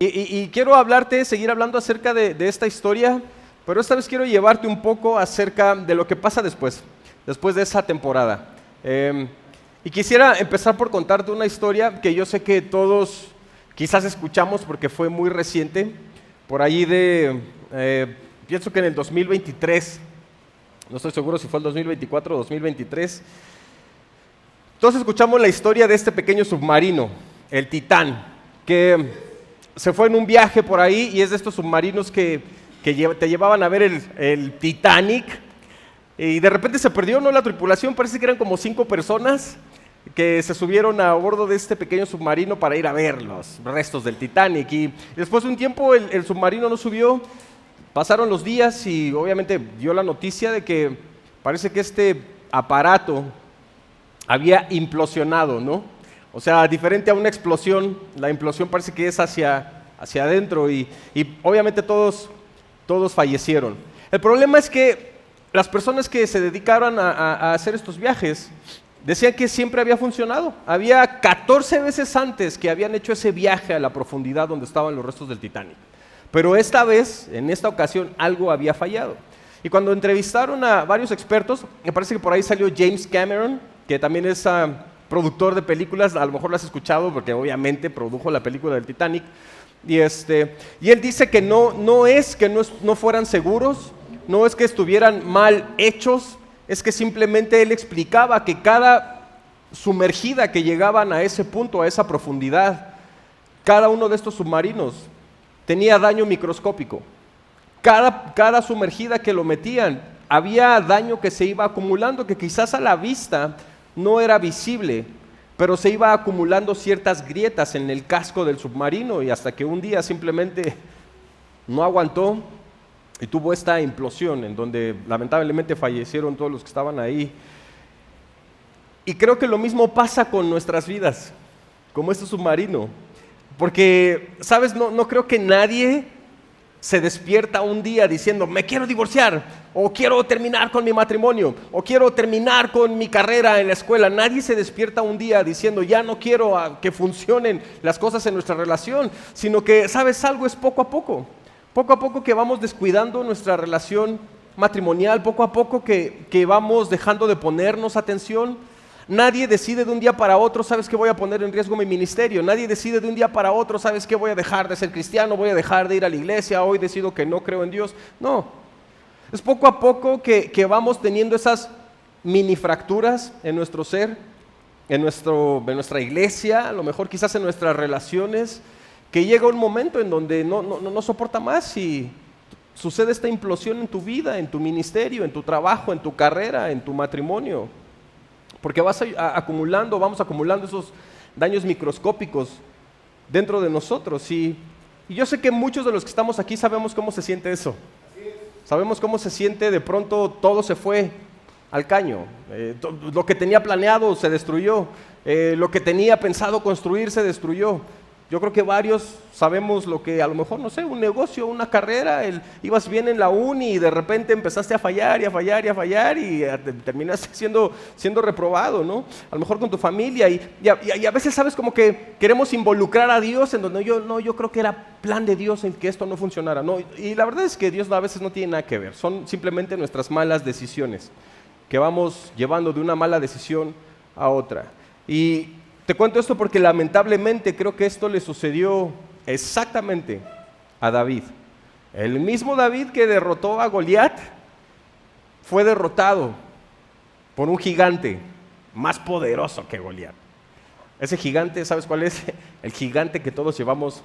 Y quiero hablarte, seguir hablando acerca de esta historia, pero esta vez quiero llevarte un poco acerca de lo que pasa después de esa temporada. Y quisiera empezar por contarte una historia que yo sé que todos quizás escuchamos porque fue muy reciente, por ahí pienso que en el 2023, no estoy seguro si fue el 2024 o 2023, todos escuchamos la historia de este pequeño submarino, el Titán, que se fue en un viaje por ahí y es de estos submarinos que te llevaban a ver el Titanic, y de repente se perdió, ¿no? La tripulación, parece que eran como 5 personas que se subieron a bordo de este pequeño submarino para ir a ver los restos del Titanic, y después de un tiempo el submarino no subió, pasaron los días y obviamente dio la noticia de que parece que este aparato había implosionado, ¿no? O sea, diferente a una explosión, la implosión parece que es hacia adentro y obviamente todos fallecieron. El problema es que las personas que se dedicaron a hacer estos viajes decían que siempre había funcionado. Había 14 veces antes que habían hecho ese viaje a la profundidad donde estaban los restos del Titanic. Pero esta vez, en esta ocasión, algo había fallado. Y cuando entrevistaron a varios expertos, me parece que por ahí salió James Cameron, que también es productor de películas, a lo mejor lo has escuchado porque obviamente produjo la película del Titanic, y él dice que no es que no fueran seguros, no es que estuvieran mal hechos, es que simplemente él explicaba que cada sumergida que llegaban a ese punto, a esa profundidad, cada uno de estos submarinos tenía daño microscópico. Cada sumergida que lo metían, había daño que se iba acumulando, que quizás a la vista no era visible, pero se iba acumulando ciertas grietas en el casco del submarino, y hasta que un día simplemente no aguantó y tuvo esta implosión en donde lamentablemente fallecieron todos los que estaban ahí. Y creo que lo mismo pasa con nuestras vidas, como este submarino, porque, ¿sabes? No creo que nadie se despierta un día diciendo, me quiero divorciar, o quiero terminar con mi matrimonio, o quiero terminar con mi carrera en la escuela. Nadie se despierta un día diciendo, ya no quiero que funcionen las cosas en nuestra relación, sino que, ¿sabes algo? Es poco a poco que vamos descuidando nuestra relación matrimonial, poco a poco que vamos dejando de ponernos atención. Nadie decide de un día para otro, ¿sabes qué? Voy a poner en riesgo mi ministerio. Nadie decide de un día para otro, ¿sabes qué? Voy a dejar de ser cristiano, voy a dejar de ir a la iglesia, hoy decido que no creo en Dios. No, es poco a poco que vamos teniendo esas mini fracturas en nuestro ser, en nuestra iglesia, a lo mejor quizás en nuestras relaciones, que llega un momento en donde no soporta más y sucede esta implosión en tu vida, en tu ministerio, en tu trabajo, en tu carrera, en tu matrimonio. Porque vamos acumulando esos daños microscópicos dentro de nosotros. Y yo sé que muchos de los que estamos aquí sabemos cómo se siente eso. Sabemos cómo se siente, de pronto todo se fue al caño. Lo que tenía planeado se destruyó. Lo que tenía pensado construir se destruyó. Yo creo que varios sabemos lo que a lo mejor, no sé, un negocio, una carrera, ibas bien en la uni y de repente empezaste a fallar y terminaste siendo reprobado, ¿no? A lo mejor con tu familia y a veces, ¿sabes? Como que queremos involucrar a Dios en donde yo creo que era plan de Dios en que esto no funcionara, ¿no? Y la verdad es que Dios a veces no tiene nada que ver, son simplemente nuestras malas decisiones que vamos llevando de una mala decisión a otra. Y te cuento esto porque lamentablemente creo que esto le sucedió exactamente a David. El mismo David que derrotó a Goliat fue derrotado por un gigante más poderoso que Goliat. Ese gigante, ¿sabes cuál es? El gigante que todos llevamos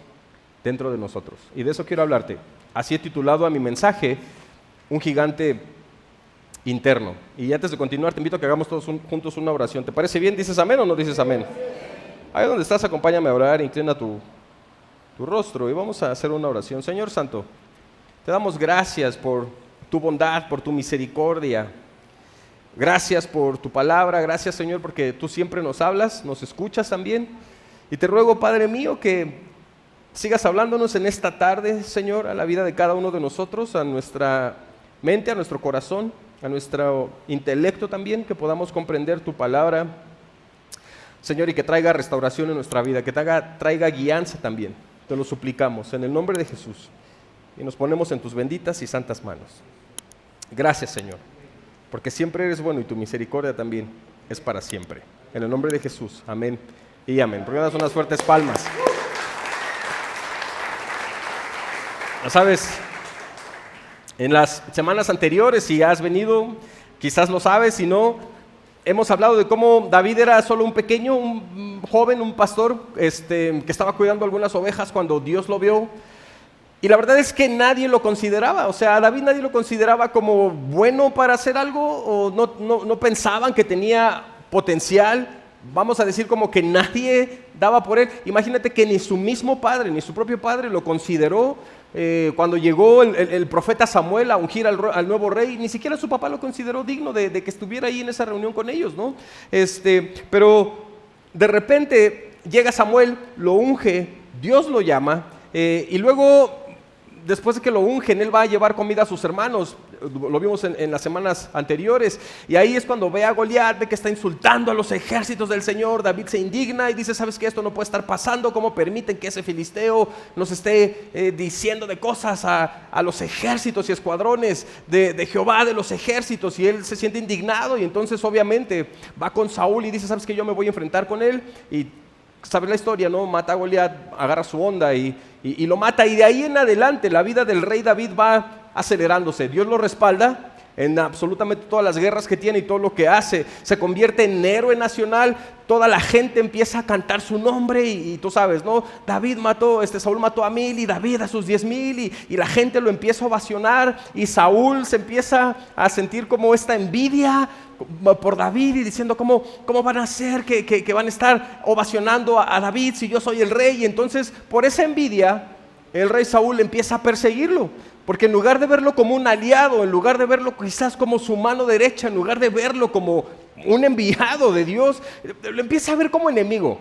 dentro de nosotros. Y de eso quiero hablarte. Así he titulado a mi mensaje, un gigante interno. Y antes de continuar, te invito a que hagamos todos juntos una oración. ¿Te parece bien? ¿Dices amén o no dices amén? Ahí donde estás, acompáñame a orar, inclina tu rostro y vamos a hacer una oración. Señor Santo, te damos gracias por tu bondad, por tu misericordia. Gracias por tu palabra, gracias, Señor, porque tú siempre nos hablas, nos escuchas también. Y te ruego, Padre mío, que sigas hablándonos en esta tarde, Señor, a la vida de cada uno de nosotros, a nuestra mente, a nuestro corazón, a nuestro intelecto también, que podamos comprender tu palabra, Señor, y que traiga restauración en nuestra vida, que traiga guianza también. Te lo suplicamos en el nombre de Jesús y nos ponemos en tus benditas y santas manos. Gracias, Señor, porque siempre eres bueno y tu misericordia también es para siempre. En el nombre de Jesús, amén y amén. ¿Por qué no das unas fuertes palmas? Ya sabes, en las semanas anteriores, si has venido, quizás lo sabes, si no, hemos hablado de cómo David era solo un joven, un pastor, que estaba cuidando algunas ovejas cuando Dios lo vio. Y la verdad es que nadie lo consideraba, o sea, a David nadie lo consideraba como bueno para hacer algo, o no pensaban que tenía potencial. Vamos a decir como que nadie daba por él. Imagínate que ni su mismo padre, ni su propio padre lo consideró. Cuando llegó el profeta Samuel a ungir al nuevo rey, ni siquiera su papá lo consideró digno de que estuviera ahí en esa reunión con ellos, ¿no? Pero de repente llega Samuel, lo unge, Dios lo llama, y luego, después de que lo ungen, él va a llevar comida a sus hermanos. Lo vimos en las semanas anteriores, y ahí es cuando ve a Goliat, ve que está insultando a los ejércitos del Señor. David se indigna y dice: ¿sabes qué? Esto no puede estar pasando. ¿Cómo permiten que ese filisteo nos esté diciendo de cosas a los ejércitos y escuadrones de Jehová de los ejércitos? Y él se siente indignado, y entonces obviamente va con Saúl y dice: ¿sabes qué? Yo me voy a enfrentar con él. Y sabes la historia, ¿no? Mata a Goliat, agarra su onda y lo mata, y de ahí en adelante la vida del rey David va acelerándose. Dios lo respalda en absolutamente todas las guerras que tiene y todo lo que hace. Se convierte en héroe nacional. Toda la gente empieza a cantar su nombre, y tú sabes, ¿no? Saúl mató a 1000 y David a sus 10,000, y la gente lo empieza a ovacionar, y Saúl se empieza a sentir como esta envidia por David y diciendo: ¿cómo van a hacer que van a estar ovacionando a David si yo soy el rey? Y entonces, por esa envidia, el rey Saúl empieza a perseguirlo, porque en lugar de verlo como un aliado, en lugar de verlo quizás como su mano derecha, en lugar de verlo como un enviado de Dios, lo empieza a ver como enemigo.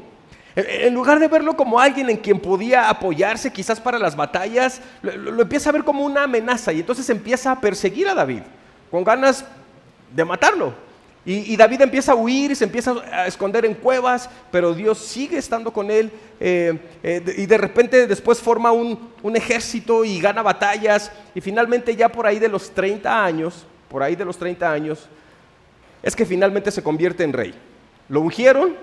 En lugar de verlo como alguien en quien podía apoyarse quizás para las batallas, lo empieza a ver como una amenaza, y entonces empieza a perseguir a David con ganas de matarlo. Y David empieza a huir y se empieza a esconder en cuevas, pero Dios sigue estando con él, y de repente después forma un ejército y gana batallas, y finalmente ya por ahí de los 30 años, es que finalmente se convierte en rey. Lo ungieron,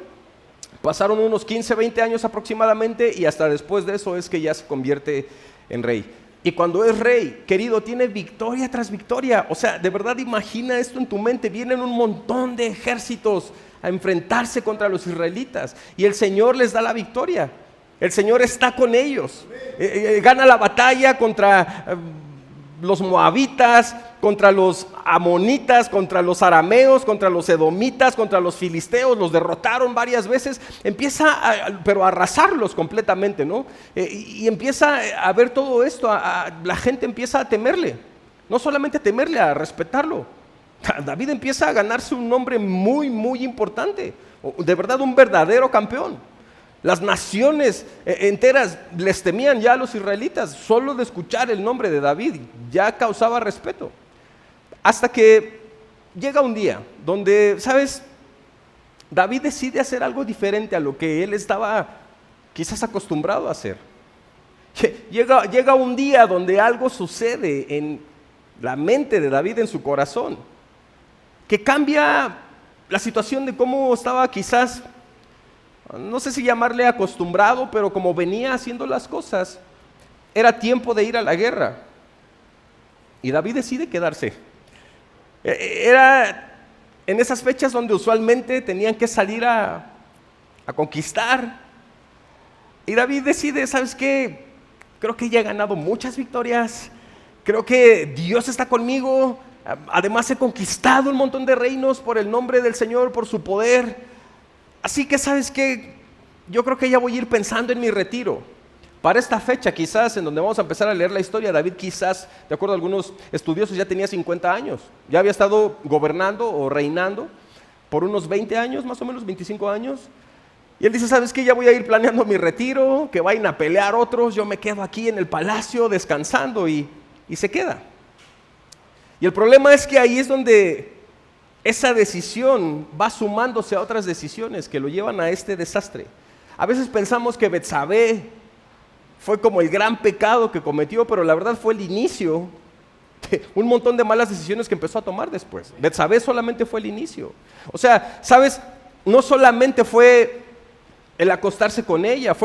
pasaron unos 15, 20 años aproximadamente, y hasta después de eso es que ya se convierte en rey. Y cuando es rey, querido, tiene victoria tras victoria. O sea, de verdad, imagina esto en tu mente. Vienen un montón de ejércitos a enfrentarse contra los israelitas, y el Señor les da la victoria. El Señor está con ellos. Gana la batalla contra los moabitas, contra los amonitas, contra los arameos, contra los edomitas, contra los filisteos. Los derrotaron varias veces. Empieza pero a arrasarlos completamente, ¿no? Y empieza a ver todo esto. La gente empieza a temerle. No solamente a temerle, a respetarlo. David empieza a ganarse un nombre muy, muy importante. De verdad, un verdadero campeón. Las naciones enteras les temían ya a los israelitas. Solo de escuchar el nombre de David ya causaba respeto. Hasta que llega un día donde, ¿sabes? David decide hacer algo diferente a lo que él estaba quizás acostumbrado a hacer. Llega un día donde algo sucede en la mente de David, en su corazón, que cambia la situación de cómo estaba quizás, no sé si llamarle acostumbrado, pero como venía haciendo las cosas. Era tiempo de ir a la guerra, y David decide quedarse. Era en esas fechas donde usualmente tenían que salir a conquistar, y David decide: ¿sabes qué? Creo que ya he ganado muchas victorias, creo que Dios está conmigo, además he conquistado un montón de reinos por el nombre del Señor, por su poder. Así que, ¿sabes qué? Yo creo que ya voy a ir pensando en mi retiro. Para esta fecha, quizás, en donde vamos a empezar a leer la historia, David quizás, de acuerdo a algunos estudiosos, ya tenía 50 años. Ya había estado gobernando o reinando por unos 20 años, más o menos 25 años. Y él dice: ¿sabes qué? Ya voy a ir planeando mi retiro, que vayan a pelear otros, yo me quedo aquí en el palacio descansando, y se queda. Y el problema es que ahí es donde esa decisión va sumándose a otras decisiones que lo llevan a este desastre. A veces pensamos que Betsabé fue como el gran pecado que cometió, pero la verdad fue el inicio de un montón de malas decisiones que empezó a tomar después. Betsabé solamente fue el inicio. O sea, ¿sabes? No solamente fue el acostarse con ella,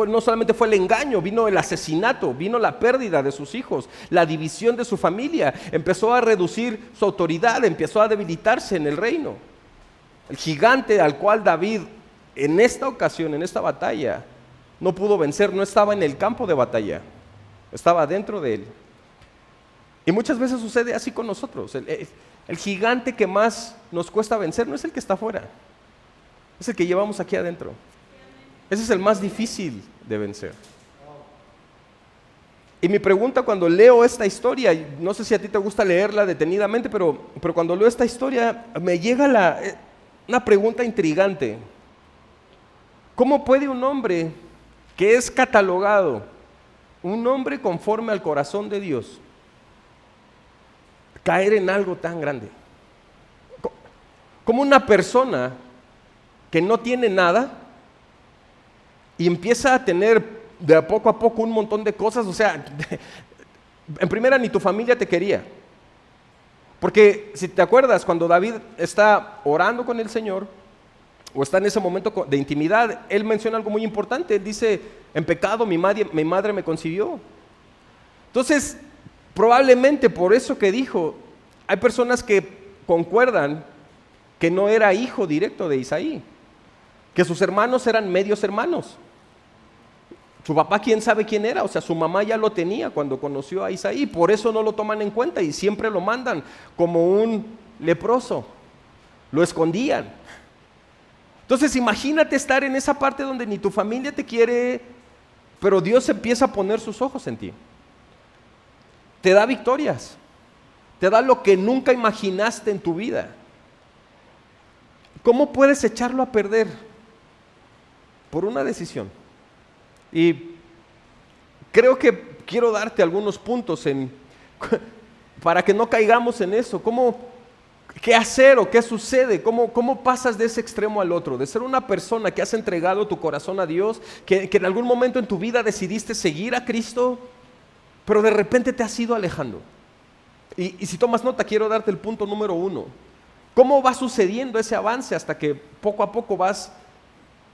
no solamente fue el engaño, vino el asesinato, vino la pérdida de sus hijos, la división de su familia, empezó a reducir su autoridad, empezó a debilitarse en el reino. El gigante al cual David en esta ocasión, en esta batalla, no pudo vencer, no estaba en el campo de batalla, estaba dentro de él. Y muchas veces sucede así con nosotros. El gigante que más nos cuesta vencer no es el que está afuera, es el que llevamos aquí adentro. Ese es el más difícil de vencer. Y mi pregunta cuando leo esta historia, no sé si a ti te gusta leerla detenidamente, pero cuando leo esta historia me llega una pregunta intrigante. ¿Cómo puede un hombre que es catalogado, un hombre conforme al corazón de Dios, caer en algo tan grande? ¿Cómo una persona que no tiene nada y empieza a tener de a poco un montón de cosas? O sea, en primera ni tu familia te quería. Porque si te acuerdas, cuando David está orando con el Señor, o está en ese momento de intimidad, él menciona algo muy importante. Él dice, en pecado mi madre me concibió. Entonces, probablemente por eso que dijo, hay personas que concuerdan que no era hijo directo de Isaí, que sus hermanos eran medios hermanos. Su papá, quién sabe quién era, o sea, su mamá ya lo tenía cuando conoció a Isaí, por eso no lo toman en cuenta y siempre lo mandan como un leproso, lo escondían. Entonces imagínate estar en esa parte donde ni tu familia te quiere, pero Dios empieza a poner sus ojos en ti. Te da victorias, te da lo que nunca imaginaste en tu vida. ¿Cómo puedes echarlo a perder? Por una decisión. Y creo que quiero darte algunos puntos para que no caigamos en eso. ¿Qué hacer o qué sucede? ¿Cómo pasas de ese extremo al otro? De ser una persona que has entregado tu corazón a Dios, que en algún momento en tu vida decidiste seguir a Cristo, pero de repente te has ido alejando. Y si tomas nota, quiero darte el punto número 1. ¿Cómo va sucediendo ese avance hasta que poco a poco vas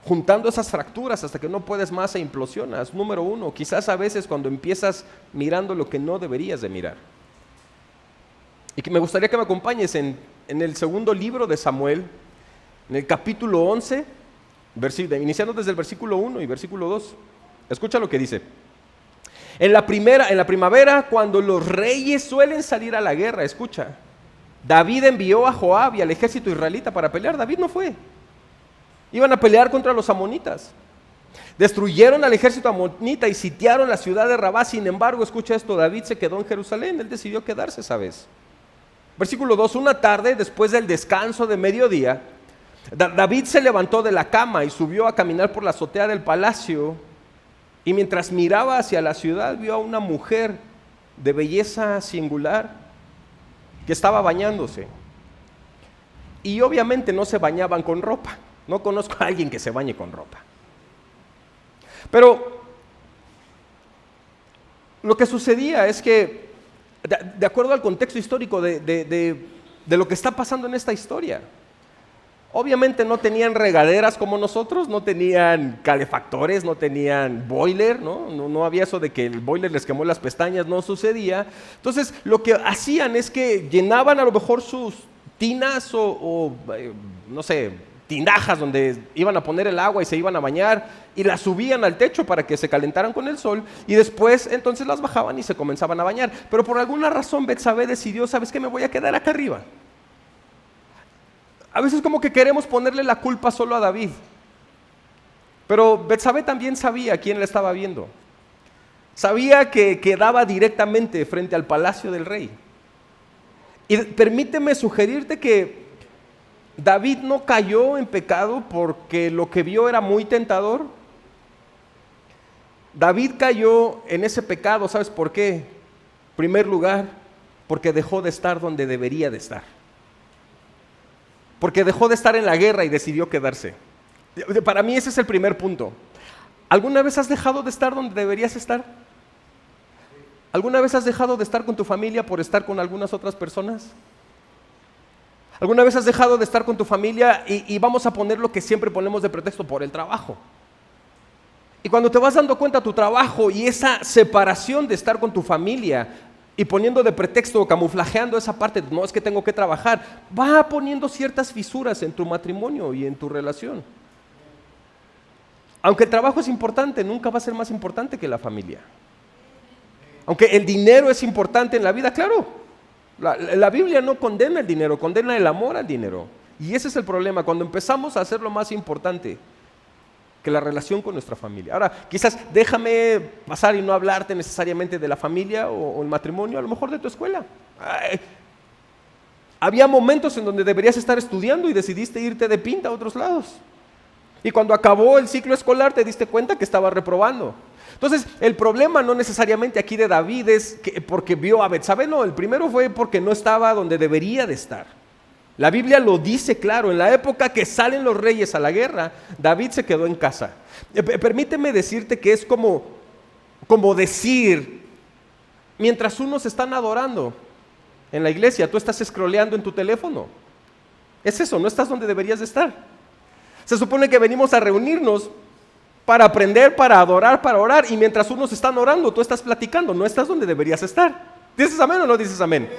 juntando esas fracturas hasta que no puedes más e implosionas? Número 1, quizás a veces cuando empiezas mirando lo que no deberías de mirar. Y que me gustaría que me acompañes en el segundo libro de Samuel, en el capítulo 11, iniciando desde el versículo 1 y versículo 2. Escucha lo que dice. En la primavera, cuando los reyes suelen salir a la guerra, escucha, David envió a Joab y al ejército israelita para pelear. David no fue. Iban a pelear contra los amonitas. Destruyeron al ejército amonita y sitiaron la ciudad de Rabá. Sin embargo, escucha esto, David se quedó en Jerusalén. Él decidió quedarse esa vez. Versículo 2, una tarde después del descanso de mediodía, David se levantó de la cama y subió a caminar por la azotea del palacio, y mientras miraba hacia la ciudad vio a una mujer de belleza singular que estaba bañándose. Y obviamente no se bañaban con ropa. No conozco a alguien que se bañe con ropa. Pero lo que sucedía es que, de acuerdo al contexto histórico de lo que está pasando en esta historia, obviamente no tenían regaderas como nosotros, no tenían calefactores, no tenían boiler, no había eso de que el boiler les quemó las pestañas, no sucedía. Entonces lo que hacían es que llenaban a lo mejor sus tinas o no sé, tinajas donde iban a poner el agua y se iban a bañar y las subían al techo para que se calentaran con el sol y después entonces las bajaban y se comenzaban a bañar. Pero por alguna razón Betsabé decidió, ¿sabes qué? Me voy a quedar acá arriba. A veces como que queremos ponerle la culpa solo a David, pero Betsabé también sabía a quién le estaba viendo. Sabía que quedaba directamente frente al palacio del rey. Y permíteme sugerirte que David no cayó en pecado porque lo que vio era muy tentador. David cayó en ese pecado, ¿sabes por qué? En primer lugar, porque dejó de estar donde debería de estar. Porque dejó de estar en la guerra y decidió quedarse. Para mí ese es el primer punto. ¿Alguna vez has dejado de estar donde deberías estar? ¿Alguna vez has dejado de estar con tu familia por estar con algunas otras personas? ¿Alguna vez has dejado de estar con tu familia y vamos a poner lo que siempre ponemos de pretexto, por el trabajo? Y cuando te vas dando cuenta tu trabajo y esa separación de estar con tu familia y poniendo de pretexto o camuflajeando esa parte, no es que tengo que trabajar, va poniendo ciertas fisuras en tu matrimonio y en tu relación. Aunque el trabajo es importante, nunca va a ser más importante que la familia. Aunque el dinero es importante en la vida, claro, la Biblia no condena el dinero, condena el amor al dinero. Y ese es el problema, cuando empezamos a hacerlo más importante que la relación con nuestra familia. Ahora, quizás déjame pasar y no hablarte necesariamente de la familia o el matrimonio, a lo mejor de tu escuela. Había momentos en donde deberías estar estudiando y decidiste irte de pinta a otros lados. Y cuando acabó el ciclo escolar te diste cuenta que estabas reprobando. Entonces, el problema no necesariamente aquí de David es que porque vio a Betsabé, no, el primero fue porque no estaba donde debería de estar. La Biblia lo dice claro, en la época que salen los reyes a la guerra, David se quedó en casa. Permíteme decirte que es como decir, mientras unos están adorando en la iglesia, tú estás scrolleando en tu teléfono. Es eso, no estás donde deberías de estar. Se supone que venimos a reunirnos para aprender, para adorar, para orar, y mientras unos están orando, tú estás platicando, no estás donde deberías estar. ¿Dices amén o no dices amén?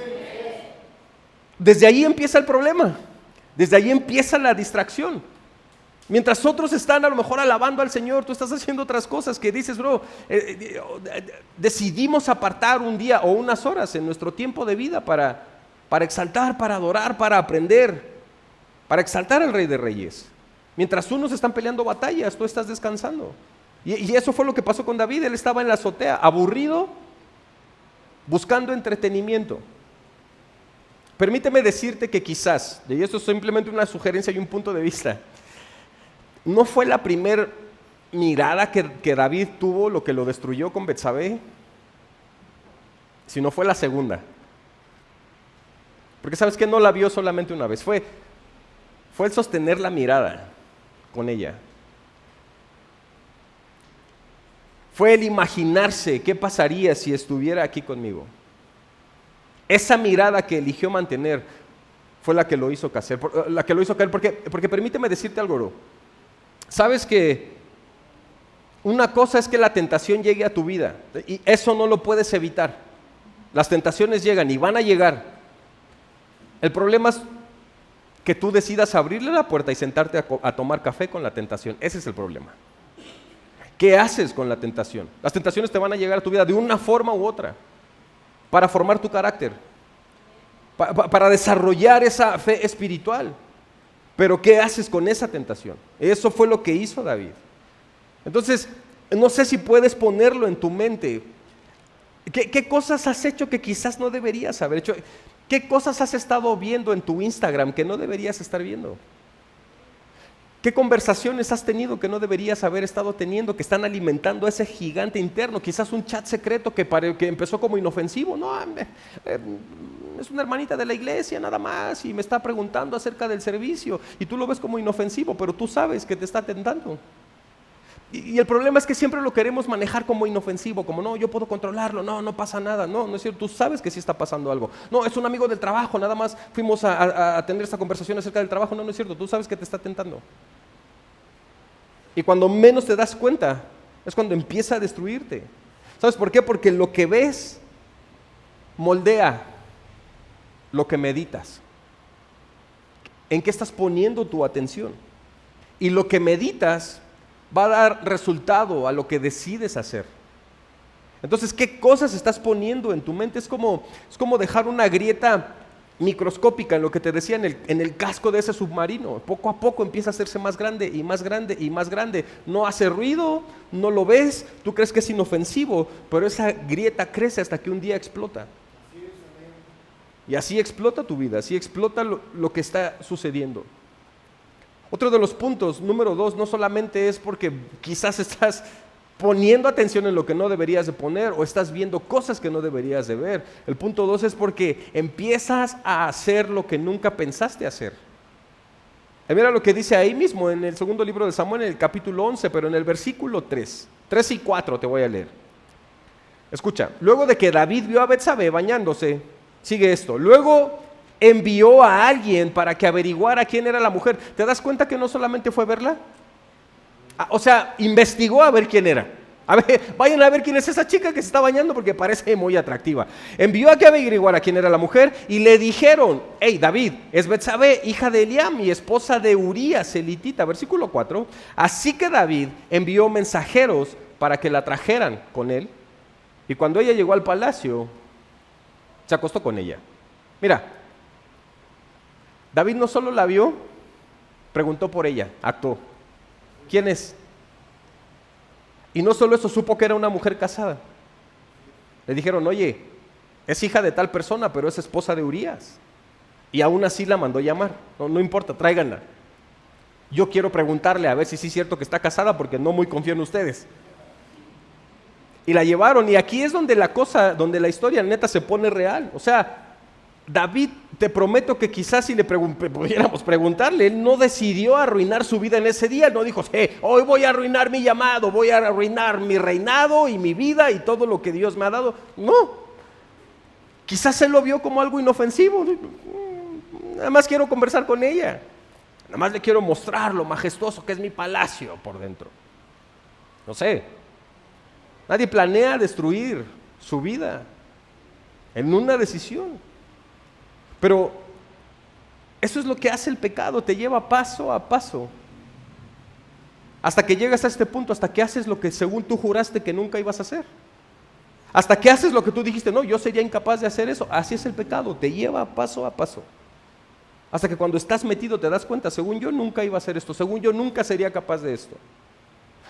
Desde ahí empieza el problema, desde ahí empieza la distracción. Mientras otros están a lo mejor alabando al Señor, tú estás haciendo otras cosas que dices, decidimos apartar un día o unas horas en nuestro tiempo de vida para exaltar, para adorar, para aprender, para exaltar al Rey de Reyes. Mientras unos están peleando batallas, tú estás descansando. Y eso fue lo que pasó con David. Él estaba en la azotea, aburrido, buscando entretenimiento. Permíteme decirte que quizás, y esto es simplemente una sugerencia y un punto de vista, no fue la primera mirada que David tuvo lo que lo destruyó con Betsabé, sino fue la segunda. Porque sabes que no la vio solamente una vez, fue el sostener la mirada con ella. Fue el imaginarse qué pasaría si estuviera aquí conmigo. Esa mirada que eligió mantener fue la que lo hizo caer, porque permíteme decirte algo, bro. Sabes que una cosa es que la tentación llegue a tu vida y eso no lo puedes evitar. Las tentaciones llegan y van a llegar. El problema es que tú decidas abrirle la puerta y sentarte a tomar café con la tentación. Ese es el problema. ¿Qué haces con la tentación? Las tentaciones te van a llegar a tu vida de una forma u otra, para formar tu carácter, para desarrollar esa fe espiritual. Pero ¿qué haces con esa tentación? Eso fue lo que hizo David. Entonces, no sé si puedes ponerlo en tu mente. ¿Qué cosas has hecho que quizás no deberías haber hecho? ¿Qué cosas has estado viendo en tu Instagram que no deberías estar viendo? ¿Qué conversaciones has tenido que no deberías haber estado teniendo, que están alimentando ese gigante interno? Quizás un chat secreto que empezó como inofensivo. No, es una hermanita de la iglesia nada más y me está preguntando acerca del servicio y tú lo ves como inofensivo, pero tú sabes que te está tentando. Y el problema es que siempre lo queremos manejar como inofensivo, como no, yo puedo controlarlo, no pasa nada. No es cierto, tú sabes que sí está pasando algo. No, es un amigo del trabajo, nada más fuimos a tener esta conversación acerca del trabajo. No es cierto, tú sabes que te está tentando. Y cuando menos te das cuenta, es cuando empieza a destruirte. ¿Sabes por qué? Porque lo que ves moldea lo que meditas. ¿En qué estás poniendo tu atención? Y lo que meditas va a dar resultado a lo que decides hacer. Entonces, ¿qué cosas estás poniendo en tu mente? Es como dejar una grieta microscópica en lo que te decía en el casco de ese submarino. Poco a poco empieza a hacerse más grande y más grande y más grande. No hace ruido, no lo ves, tú crees que es inofensivo, pero esa grieta crece hasta que un día explota. Y así explota tu vida, así explota lo que está sucediendo. Otro de los puntos, número 2, no solamente es porque quizás estás poniendo atención en lo que no deberías de poner o estás viendo cosas que no deberías de ver. El punto 2 es porque empiezas a hacer lo que nunca pensaste hacer. Mira lo que dice ahí mismo en el segundo libro de Samuel, en el capítulo 11, pero en el versículo 3 y 4 te voy a leer. Escucha, luego de que David vio a Betsabé bañándose, sigue esto, luego envió a alguien para que averiguara quién era la mujer. ¿Te das cuenta que no solamente fue verla? O sea, investigó a ver quién era. A ver, vayan a ver quién es esa chica que se está bañando porque parece muy atractiva. Envió a que averiguara quién era la mujer y le dijeron, hey David, es Betsabé, hija de Eliam y esposa de Urías elitita. Versículo 4. Así que David envió mensajeros para que la trajeran con él. Y cuando ella llegó al palacio, se acostó con ella. Mira, David no solo la vio, preguntó por ella, actuó. ¿Quién es? Y no solo eso, supo que era una mujer casada. Le dijeron, oye, es hija de tal persona, pero es esposa de Urías. Y aún así la mandó llamar. No importa, tráiganla. Yo quiero preguntarle a ver si sí es cierto que está casada, porque no muy confío en ustedes. Y la llevaron, y aquí es donde donde la historia neta se pone real. O sea, David, te prometo que quizás si le pudiéramos preguntarle, él no decidió arruinar su vida en ese día, no dijo, hoy voy a arruinar mi llamado, voy a arruinar mi reinado y mi vida y todo lo que Dios me ha dado. No, quizás él lo vio como algo inofensivo, nada más quiero conversar con ella, nada más le quiero mostrar lo majestuoso que es mi palacio por dentro. No sé, nadie planea destruir su vida en una decisión. Pero eso es lo que hace el pecado, te lleva paso a paso. Hasta que llegas a este punto, hasta que haces lo que según tú juraste que nunca ibas a hacer. Hasta que haces lo que tú dijiste, no, yo sería incapaz de hacer eso. Así es el pecado, te lleva paso a paso. Hasta que cuando estás metido te das cuenta, según yo nunca iba a hacer esto, según yo nunca sería capaz de esto.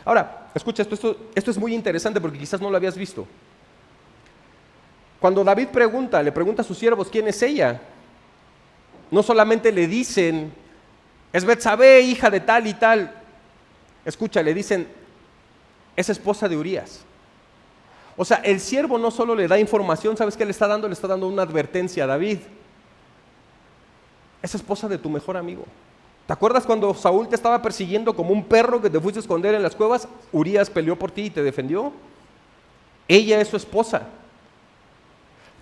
Ahora, escucha, esto es muy interesante porque quizás no lo habías visto. Cuando David le pregunta a sus siervos quién es ella, no solamente le dicen, es Betsabé, hija de tal y tal. Escucha, le dicen, es esposa de Urías. O sea, el siervo no solo le da información, ¿sabes qué le está dando? Le está dando una advertencia a David. Es esposa de tu mejor amigo. ¿Te acuerdas cuando Saúl te estaba persiguiendo como un perro que te fuiste a esconder en las cuevas? Urías peleó por ti y te defendió. Ella es su esposa.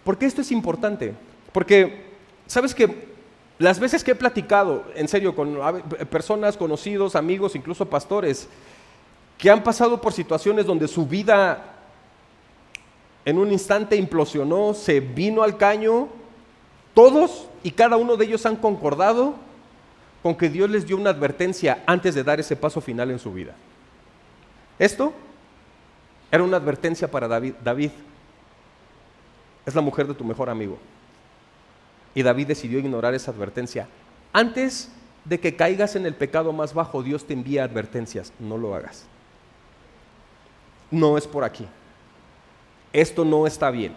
¿Por qué esto es importante? Porque, ¿sabes qué? Las veces que he platicado, en serio, con personas, conocidos, amigos, incluso pastores, que han pasado por situaciones donde su vida en un instante implosionó, se vino al caño, todos y cada uno de ellos han concordado con que Dios les dio una advertencia antes de dar ese paso final en su vida. Esto era una advertencia para David. David, es la mujer de tu mejor amigo. Y David decidió ignorar esa advertencia. Antes de que caigas en el pecado más bajo, Dios te envía advertencias. No lo hagas. No es por aquí. Esto no está bien.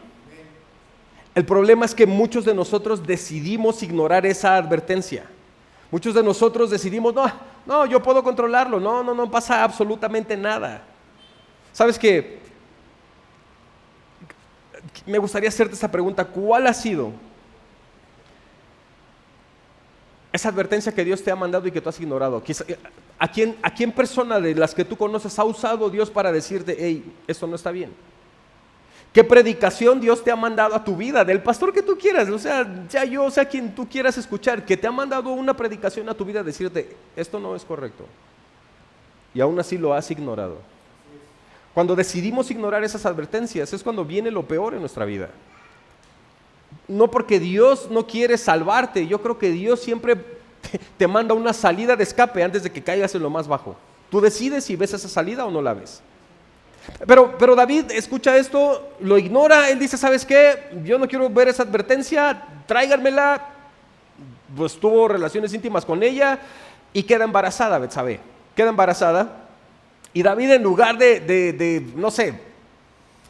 El problema es que muchos de nosotros decidimos ignorar esa advertencia. Muchos de nosotros decidimos, no, yo puedo controlarlo. No pasa absolutamente nada. ¿Sabes qué? Me gustaría hacerte esta pregunta. ¿Cuál ha sido esa advertencia que Dios te ha mandado y que tú has ignorado? ¿A quién persona de las que tú conoces ha usado Dios para decirte, hey, esto no está bien? ¿Qué predicación Dios te ha mandado a tu vida? Del pastor que tú quieras, sea quien tú quieras escuchar, que te ha mandado una predicación a tu vida, decirte, esto no es correcto. Y aún así lo has ignorado. Cuando decidimos ignorar esas advertencias es cuando viene lo peor en nuestra vida. No porque Dios no quiere salvarte, yo creo que Dios siempre te manda una salida de escape antes de que caigas en lo más bajo. Tú decides si ves esa salida o no la ves. Pero David escucha esto, lo ignora, él dice, ¿sabes qué? Yo no quiero ver esa advertencia, tráiganmela. Pues tuvo relaciones íntimas con ella y queda embarazada, Betsabé. Queda embarazada y David, en lugar de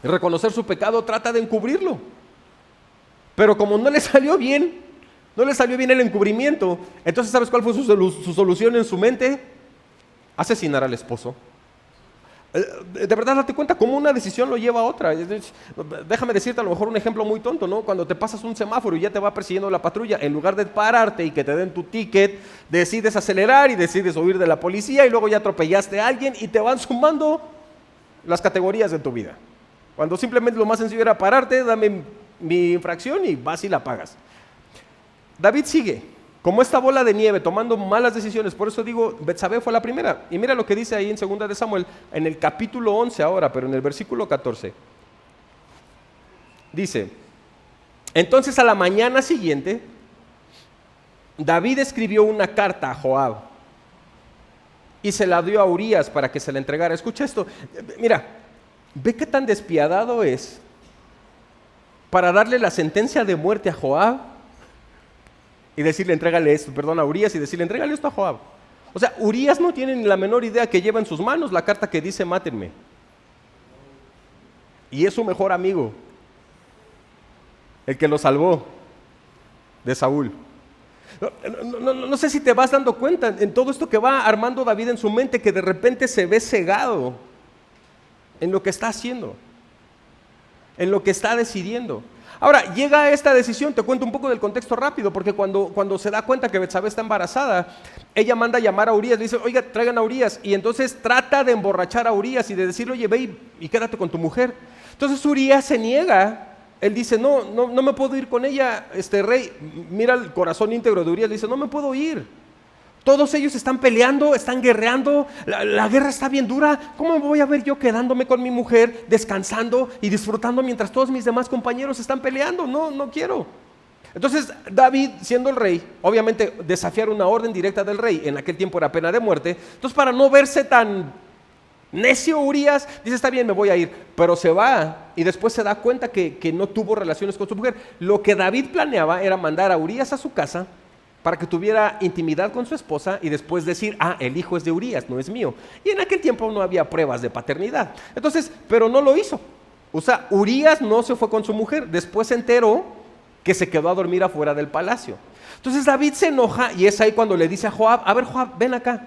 reconocer su pecado, trata de encubrirlo. Pero como no le salió bien el encubrimiento, entonces ¿sabes cuál fue su solución en su mente? Asesinar al esposo. De verdad, date cuenta cómo una decisión lo lleva a otra. Déjame decirte a lo mejor un ejemplo muy tonto, ¿no? Cuando te pasas un semáforo y ya te va persiguiendo la patrulla, en lugar de pararte y que te den tu ticket, decides acelerar y decides huir de la policía y luego ya atropellaste a alguien y te van sumando las categorías de tu vida. Cuando simplemente lo más sencillo era pararte, dame mi infracción y vas y la pagas. David sigue como esta bola de nieve, tomando malas decisiones. Por eso digo, Betsabé fue la primera. Y mira lo que dice ahí en 2 de Samuel, en el capítulo 11 ahora, pero en el versículo 14. Dice, entonces a la mañana siguiente, David escribió una carta a Joab y se la dio a Urías para que se la entregara. Escucha esto, mira, ve qué tan despiadado es para darle la sentencia de muerte a Joab y decirle, entrégale esto, a Urías, y decirle, entrégale esto a Joab. O sea, Urías no tiene ni la menor idea que lleva en sus manos la carta que dice, mátenme. Y es su mejor amigo, el que lo salvó de Saúl. No sé si te vas dando cuenta en todo esto que va armando David en su mente, que de repente se ve cegado en lo que está haciendo, en lo que está decidiendo. Ahora, llega a esta decisión, te cuento un poco del contexto rápido, porque cuando se da cuenta que Betsabé está embarazada, ella manda a llamar a Urías, le dice, oiga, traigan a Urías, y entonces trata de emborrachar a Urías y de decirle, oye, ve y quédate con tu mujer. Entonces Urías se niega, él dice, no me puedo ir con ella, rey. Mira el corazón íntegro de Urías, le dice, no me puedo ir. Todos ellos están peleando, están guerreando, la guerra está bien dura. ¿Cómo me voy a ver yo quedándome con mi mujer, descansando y disfrutando mientras todos mis demás compañeros están peleando? No quiero. Entonces David, siendo el rey, obviamente desafiar una orden directa del rey, en aquel tiempo era pena de muerte. Entonces, para no verse tan necio, Urías dice, está bien, me voy a ir, pero se va y después se da cuenta que no tuvo relaciones con su mujer. Lo que David planeaba era mandar a Urías a su casa para que tuviera intimidad con su esposa y después decir, el hijo es de Urías, no es mío. Y en aquel tiempo no había pruebas de paternidad. Entonces, pero no lo hizo. O sea, Urías no se fue con su mujer, después se enteró que se quedó a dormir afuera del palacio. Entonces David se enoja y es ahí cuando le dice a Joab, a ver Joab, ven acá.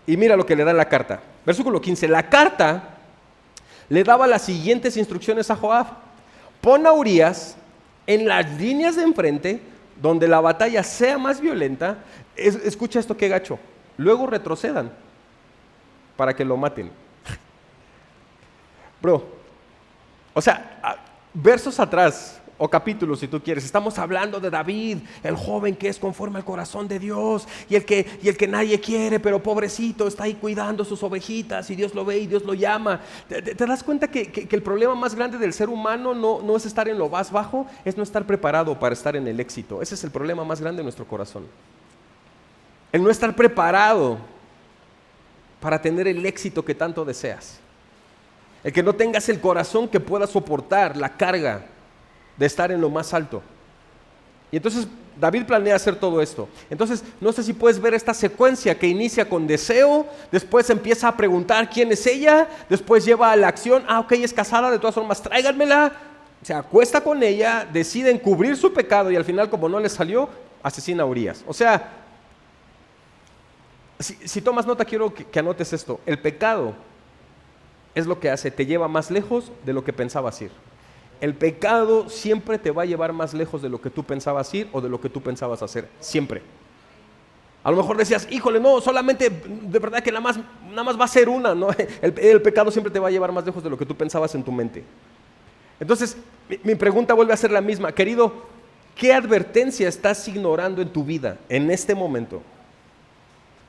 Y mira lo que le da la carta. Versículo 15, la carta le daba las siguientes instrucciones a Joab. Pon a Urías en las líneas de enfrente, donde la batalla sea más violenta. Escucha esto, qué gacho. Luego retrocedan para que lo maten. Bro, o sea, versos atrás, o capítulos si tú quieres, estamos hablando de David, el joven que es conforme al corazón de Dios, y el que nadie quiere, pero pobrecito, está ahí cuidando sus ovejitas, y Dios lo ve y Dios lo llama. ¿Te das cuenta que el problema más grande del ser humano no es estar en lo más bajo, es no estar preparado para estar en el éxito? Ese es el problema más grande de nuestro corazón. El no estar preparado para tener el éxito que tanto deseas. El que no tengas el corazón que pueda soportar la carga de estar en lo más alto. Y entonces David planea hacer todo esto. Entonces, no sé si puedes ver esta secuencia que inicia con deseo, después empieza a preguntar quién es ella, después lleva a la acción, ok, es casada, de todas formas, tráiganmela. Se acuesta con ella, decide encubrir su pecado y al final, como no le salió, asesina a Urías. O sea, si tomas nota, quiero que anotes esto. El pecado es lo que hace, te lleva más lejos de lo que pensabas ir. El pecado siempre te va a llevar más lejos de lo que tú pensabas ir o de lo que tú pensabas hacer, siempre. A lo mejor decías, híjole, no, solamente, de verdad que nada más va a ser una, ¿no? El pecado siempre te va a llevar más lejos de lo que tú pensabas en tu mente. Entonces, mi pregunta vuelve a ser la misma. Querido, ¿qué advertencia estás ignorando en tu vida en este momento?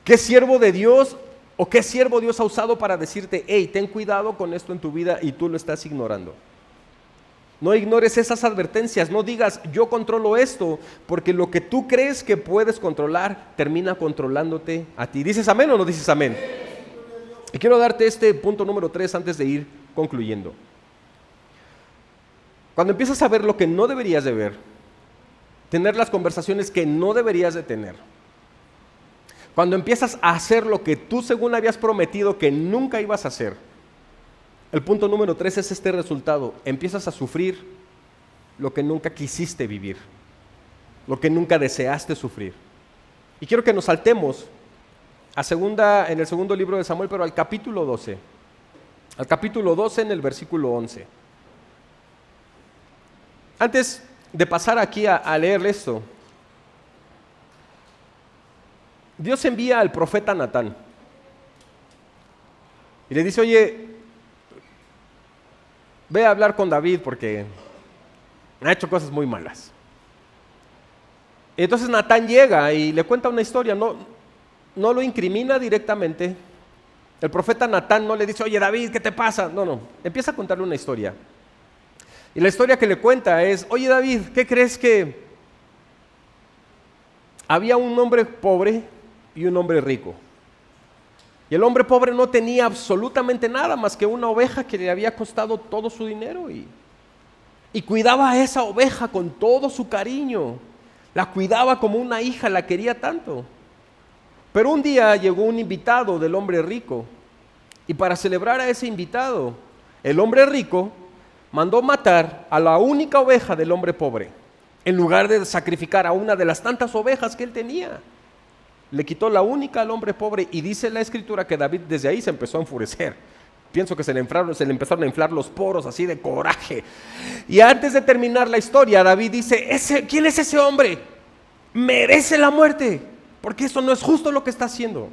¿Qué siervo de Dios o qué siervo Dios ha usado para decirte, hey, ten cuidado con esto en tu vida y tú lo estás ignorando? No ignores esas advertencias, no digas yo controlo esto, porque lo que tú crees que puedes controlar termina controlándote a ti. ¿Dices amén o no dices amén? Y quiero darte este punto número 3 antes de ir concluyendo. Cuando empiezas a ver lo que no deberías de ver, tener las conversaciones que no deberías de tener, cuando empiezas a hacer lo que tú según habías prometido que nunca ibas a hacer, el punto número 3 es este resultado. Empiezas a sufrir lo que nunca quisiste vivir, lo que nunca deseaste sufrir. Y quiero que nos saltemos en el segundo libro de Samuel, pero al capítulo 12. al capítulo 12 en el versículo 11. Antes de pasar aquí a leer esto, Dios envía al profeta Natán y le dice, oye, ve a hablar con David porque ha hecho cosas muy malas. Entonces Natán llega y le cuenta una historia, no lo incrimina directamente. El profeta Natán no le dice, oye David, ¿qué te pasa? No, empieza a contarle una historia. Y la historia que le cuenta es, oye David, ¿qué crees que había un hombre pobre y un hombre rico? Y el hombre pobre no tenía absolutamente nada más que una oveja que le había costado todo su dinero y cuidaba a esa oveja con todo su cariño. La cuidaba como una hija, la quería tanto. Pero un día llegó un invitado del hombre rico y para celebrar a ese invitado, el hombre rico mandó matar a la única oveja del hombre pobre en lugar de sacrificar a una de las tantas ovejas que él tenía. Le quitó la única al hombre pobre y dice la escritura que David desde ahí se empezó a enfurecer. Pienso que se le empezaron a inflar los poros así de coraje. Y antes de terminar la historia, David dice, ¿quién es ese hombre? Merece la muerte, porque eso no es justo lo que está haciendo.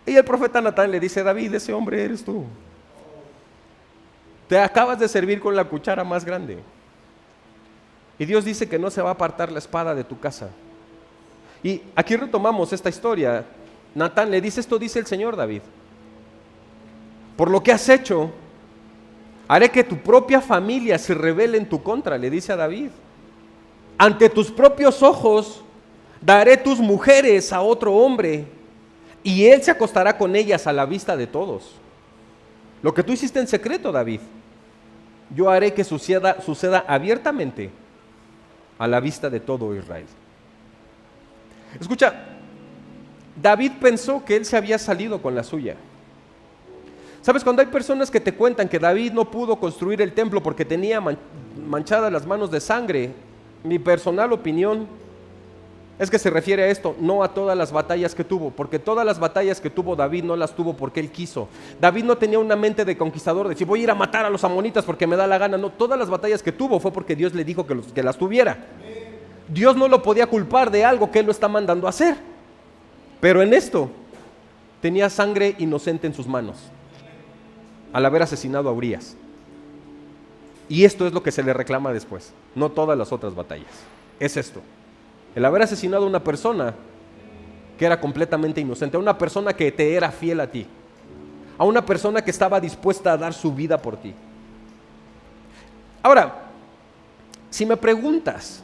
Y el profeta Natán le dice, David, ese hombre eres tú. Te acabas de servir con la cuchara más grande. Y Dios dice que no se va a apartar la espada de tu casa. Y aquí retomamos esta historia. Natán le dice, esto dice el Señor, David. Por lo que has hecho, haré que tu propia familia se rebele en tu contra, le dice a David. Ante tus propios ojos daré tus mujeres a otro hombre y él se acostará con ellas a la vista de todos. Lo que tú hiciste en secreto, David, yo haré que suceda abiertamente a la vista de todo Israel. Escucha, David pensó que él se había salido con la suya. ¿Sabes? Cuando hay personas que te cuentan que David no pudo construir el templo porque tenía manchadas las manos de sangre, mi personal opinión es que se refiere a esto, no a todas las batallas que tuvo, porque todas las batallas que tuvo David no las tuvo porque él quiso. David no tenía una mente de conquistador, de decir voy a ir a matar a los amonitas porque me da la gana. No, todas las batallas que tuvo fue porque Dios le dijo que las tuviera. Dios no lo podía culpar de algo que él lo está mandando a hacer. Pero en esto tenía sangre inocente en sus manos al haber asesinado a Urías. Y esto es lo que se le reclama después, no todas las otras batallas. Es esto, el haber asesinado a una persona que era completamente inocente, a una persona que te era fiel a ti, a una persona que estaba dispuesta a dar su vida por ti. Ahora, si me preguntas,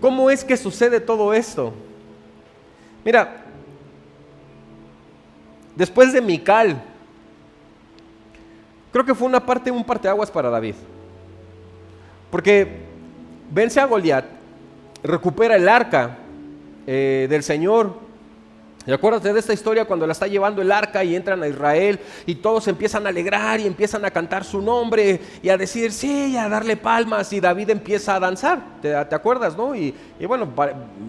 ¿cómo es que sucede todo esto? Mira, después de Mical, creo que fue un parteaguas para David. Porque vence a Goliat, recupera el arca del Señor. Y acuérdate de esta historia cuando la está llevando el arca y entran a Israel y todos empiezan a alegrar y empiezan a cantar su nombre y a decir sí, y a darle palmas, y David empieza a danzar, ¿te acuerdas, no? Y bueno,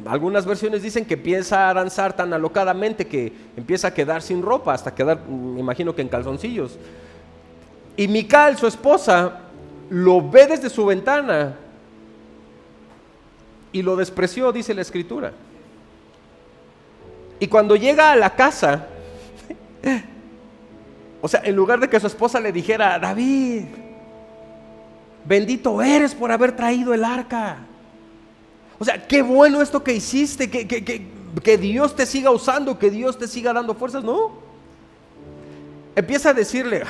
algunas versiones dicen que empieza a danzar tan alocadamente que empieza a quedar sin ropa, hasta quedar, me imagino que en calzoncillos. Y Mical, su esposa, lo ve desde su ventana y lo despreció, dice la escritura. Y cuando llega a la casa, o sea, en lugar de que su esposa le dijera, David, bendito eres por haber traído el arca. O sea, qué bueno esto que hiciste, que Dios te siga usando, que Dios te siga dando fuerzas. No. Empieza a decirle,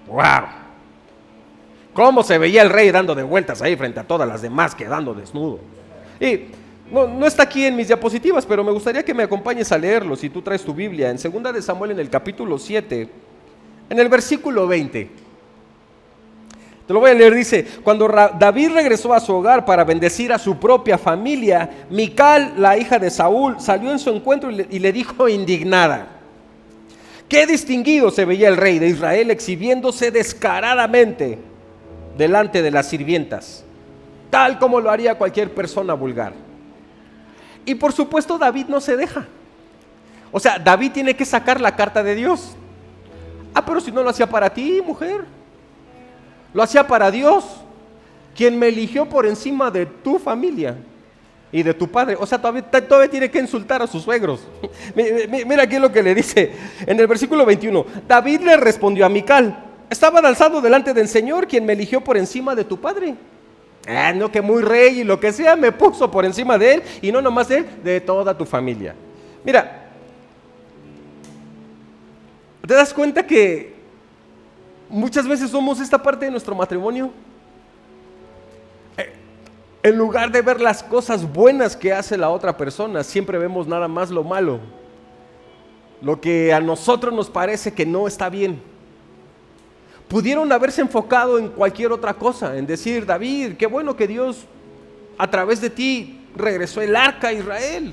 wow, cómo se veía el rey dando de vueltas ahí frente a todas las demás quedando desnudo. Y no está aquí en mis diapositivas, pero me gustaría que me acompañes a leerlo si tú traes tu Biblia, en 2 de Samuel en el capítulo 7, en el versículo 20. Te lo voy a leer, dice, cuando David regresó a su hogar para bendecir a su propia familia, Mical, la hija de Saúl, salió en su encuentro y le dijo indignada, qué distinguido se veía el rey de Israel exhibiéndose descaradamente delante de las sirvientas, tal como lo haría cualquier persona vulgar. Y por supuesto David no se deja. O sea, David tiene que sacar la carta de Dios. Ah, pero si no lo hacía para ti, mujer. Lo hacía para Dios, quien me eligió por encima de tu familia y de tu padre. O sea, todavía tiene que insultar a sus suegros. Mira aquí lo que le dice en el versículo 21. David le respondió a Mical: estaba alzado delante del Señor, quien me eligió por encima de tu padre. No, que muy rey y lo que sea, me puso por encima de él, y no nomás de él, de toda tu familia. Mira, ¿te das cuenta que muchas veces somos esta parte de nuestro matrimonio? En lugar de ver las cosas buenas que hace la otra persona, siempre vemos nada más lo malo, lo que a nosotros nos parece que no está bien. Pudieron haberse enfocado en cualquier otra cosa, en decir: David, qué bueno que Dios a través de ti regresó el arca a Israel.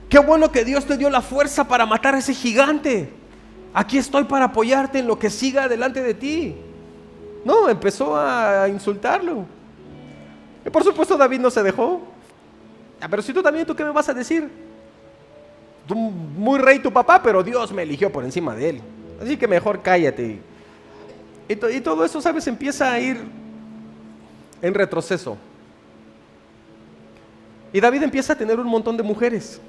Qué bueno que Dios te dio la fuerza para matar a ese gigante. Aquí estoy para apoyarte en lo que siga delante de ti. No, empezó a insultarlo. Y por supuesto David no se dejó. Pero si tú también, ¿tú qué me vas a decir? Tú, muy rey tu papá, pero Dios me eligió por encima de él. Así que mejor cállate. Y todo eso, ¿sabes? Empieza a ir en retroceso. Y David empieza a tener un montón de mujeres,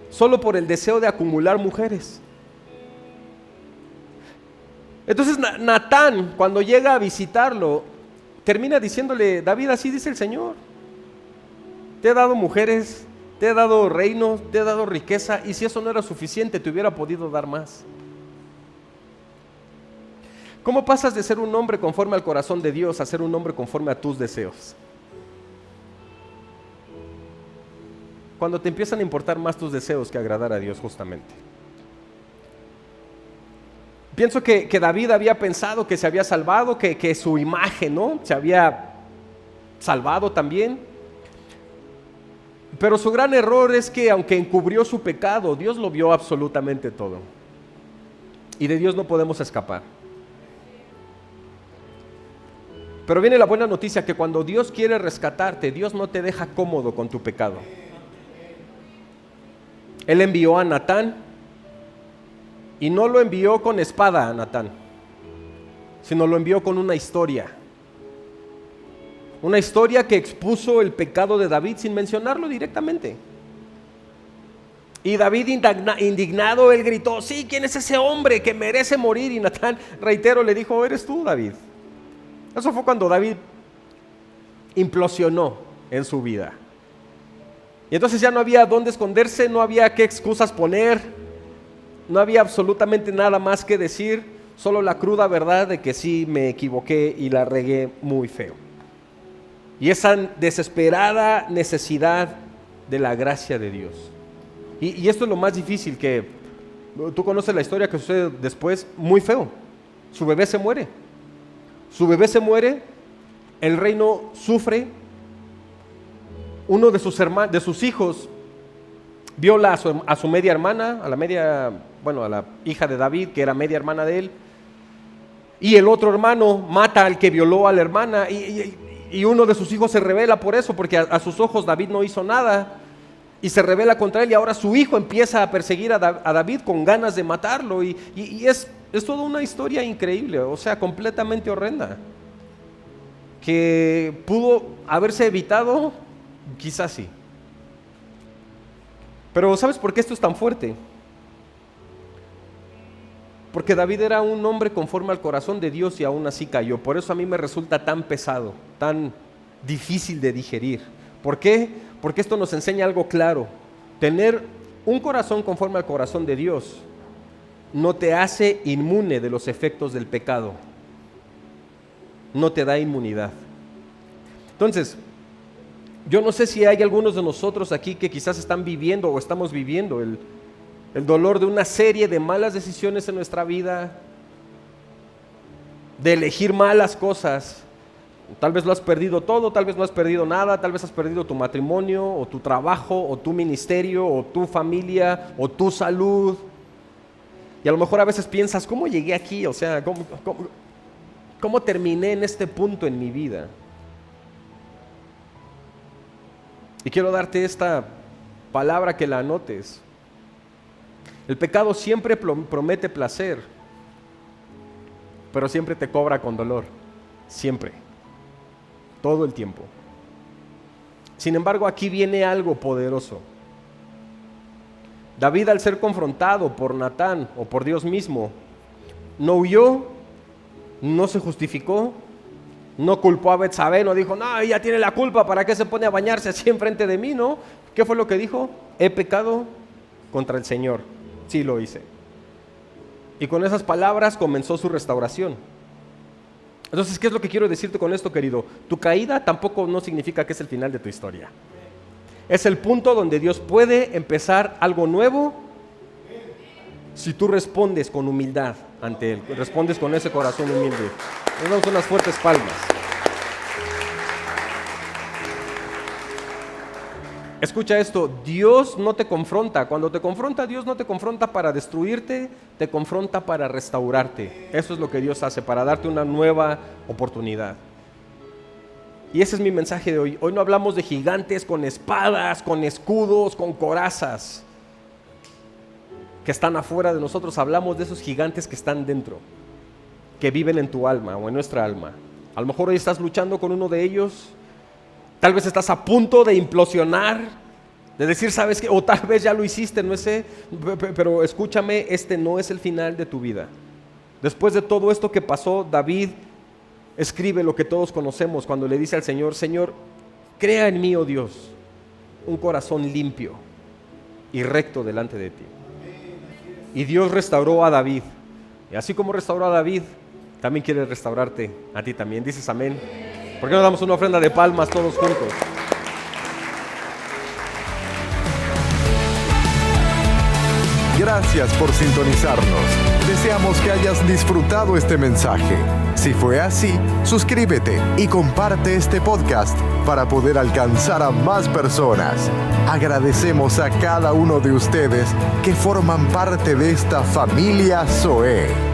solo por el deseo de acumular mujeres. Entonces Natán, cuando llega a visitarlo, termina diciéndole: David, así dice el Señor, te he dado mujeres, te he dado reino, te he dado riqueza, y si eso no era suficiente, te hubiera podido dar más. ¿Cómo pasas de ser un hombre conforme al corazón de Dios a ser un hombre conforme a tus deseos? Cuando te empiezan a importar más tus deseos que agradar a Dios, justamente. Pienso que David había pensado que se había salvado, que su imagen, ¿no?, se había salvado también. Pero su gran error es que, aunque encubrió su pecado, Dios lo vio absolutamente todo. Y de Dios no podemos escapar. Pero viene la buena noticia, que cuando Dios quiere rescatarte, Dios no te deja cómodo con tu pecado. Él envió a Natán, y no lo envió con espada a Natán, sino lo envió con una historia. Una historia que expuso el pecado de David sin mencionarlo directamente. Y David, indignado, él gritó: sí, ¿quién es ese hombre que merece morir? Y Natán, reitero, le dijo: eres tú, David. Eso fue cuando David implosionó en su vida. Y entonces ya no había dónde esconderse, no había qué excusas poner, no había absolutamente nada más que decir, solo la cruda verdad de que sí me equivoqué y la regué muy feo. Y esa desesperada necesidad de la gracia de Dios. Y esto es lo más difícil, que tú conoces la historia que sucede después, muy feo. Su bebé se muere. Su bebé se muere, el reino sufre. Uno de sus hijos viola a su media hermana, a la hija de David, que era media hermana de él. Y el otro hermano mata al que violó a la hermana, y uno de sus hijos se rebela por eso, porque a sus ojos David no hizo nada, y se rebela contra él, y ahora su hijo empieza a perseguir a David con ganas de matarlo, y es toda una historia increíble, o sea, completamente horrenda, que pudo haberse evitado, quizás sí. Pero ¿sabes por qué esto es tan fuerte? Porque David era un hombre conforme al corazón de Dios, y aún así cayó. Por eso a mí me resulta tan pesado, tan difícil de digerir. ¿Por qué? Porque esto nos enseña algo claro. Tener un corazón conforme al corazón de Dios no te hace inmune de los efectos del pecado. No te da inmunidad. Entonces, yo no sé si hay algunos de nosotros aquí que quizás están viviendo o estamos viviendo el dolor de una serie de malas decisiones en nuestra vida, de elegir malas cosas. Tal vez lo has perdido todo, tal vez no has perdido nada, tal vez has perdido tu matrimonio, o tu trabajo, o tu ministerio, o tu familia, o tu salud. Y a lo mejor a veces piensas: ¿cómo llegué aquí? O sea, ¿cómo terminé en este punto en mi vida? Y quiero darte esta palabra, que la anotes. El pecado siempre promete placer, pero siempre te cobra con dolor. Siempre. Todo el tiempo. Sin embargo, aquí viene algo poderoso. David, al ser confrontado por Natán o por Dios mismo, no huyó, no se justificó, no culpó a Betsabé, no dijo, no, ella tiene la culpa, ¿para qué se pone a bañarse así enfrente de mí? ¿No? ¿Qué fue lo que dijo? He pecado contra el Señor. Sí lo hice. Y con esas palabras comenzó su restauración. Entonces, ¿qué es lo que quiero decirte con esto, querido? Tu caída tampoco no significa que es el final de tu historia. Es el punto donde Dios puede empezar algo nuevo si tú respondes con humildad ante Él, respondes con ese corazón humilde. Nos damos unas fuertes palmas. Escucha esto, Dios no te confronta. Cuando te confronta, Dios no te confronta para destruirte, te confronta para restaurarte. Eso es lo que Dios hace, para darte una nueva oportunidad. Y ese es mi mensaje de hoy. Hoy no hablamos de gigantes con espadas, con escudos, con corazas que están afuera de nosotros. Hablamos de esos gigantes que están dentro, que viven en tu alma o en nuestra alma. A lo mejor hoy estás luchando con uno de ellos. Tal vez estás a punto de implosionar, de decir, ¿sabes qué? O tal vez ya lo hiciste, no sé, pero escúchame, este no es el final de tu vida. Después de todo esto que pasó, David escribe lo que todos conocemos cuando le dice al Señor, Señor, crea en mí, oh Dios, un corazón limpio y recto delante de ti. Y Dios restauró a David. Y así como restauró a David, también quiere restaurarte a ti también. ¿Dices amén? ¿Por qué no damos una ofrenda de palmas todos juntos? Gracias por sintonizarnos. Deseamos que hayas disfrutado este mensaje. Si fue así, suscríbete y comparte este podcast para poder alcanzar a más personas. Agradecemos a cada uno de ustedes que forman parte de esta familia Zoe.